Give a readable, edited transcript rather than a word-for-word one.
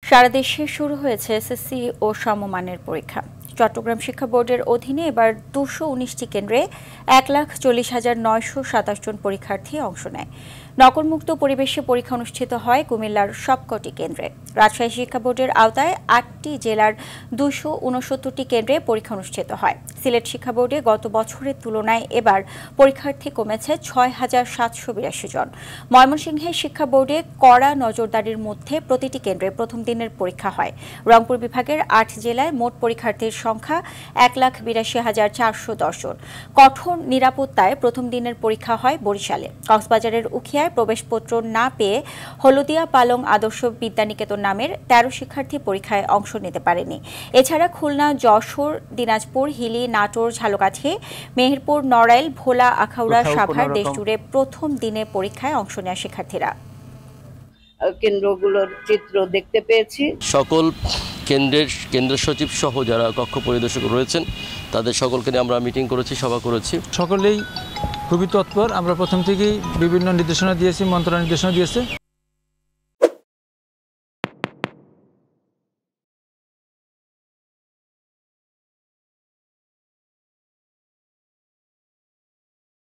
সারা দেশে শুরু হয়েছে এসএসসি ও সমমানের পরীক্ষা। চট্টগ্রাম শিক্ষা বোর্ডের অধীনে এবার 219টি কেন্দ্রে 1,40,927 জন পরীক্ষার্থী অংশ নেয়। নকলমুক্ত পরিবেশে পরীক্ষা অনুষ্ঠিত হয় কুমিল্লার সবকটি কেন্দ্রে। রাজশাহী শিক্ষা বোর্ডের আওতায় 8টি জেলার 269টি কেন্দ্রে পরীক্ষা অনুষ্ঠিত হয়। সিলেট শিক্ষা বোর্ডে গত বছরের তুলনায় এবার পরীক্ষার্থী কমেছে 6,782 জন। ময়মনসিংহে শিক্ষা বোর্ডে কড়া নজরদারির মধ্যে প্রতিটি কেন্দ্রে প্রথম দিনের পরীক্ষা হয়। রংপুর বিভাগের 8 জেলায় মোট পরীক্ষার্থীর সংখ্যা 1,82,410 জন। কঠোর নিরাপত্তায় প্রথম দিনের পরীক্ষা হয় বরিশালে। কক্সবাজারের উখিয়ায় প্রবেশপত্র না পেয়ে হলদিয়া পালং আদর্শ বিদ্যানিকেতন নামের 13 শিক্ষার্থী পরীক্ষায় অংশ নিতে পারেনি। এছাড়া খুলনা, যশোর, দিনাজপুর, হিলি, নাটোর, ঝালকাঠি, মেহেরপুর, নড়াইল, ভোলা, আখাউড়া, সাভার দেশজুড়ে প্রথম দিনে পরীক্ষায় অংশ নেওয়া শিক্ষার্থীরা। কেন্দ্রগুলোর চিত্র দেখতে পেয়েছি। সকল কেন্দ্র সচিব সহ যারা কক্ষ পরিদর্শক রয়েছেন তাদের সকলকে নিয়ে আমরা মিটিং করেছি, সভা করেছি। সকলেই খুবই তৎপর। আমরা প্রথম থেকেই বিভিন্ন নির্দেশনা দিয়েছি, মন্ত্রণালয় নির্দেশনা দিয়েছে।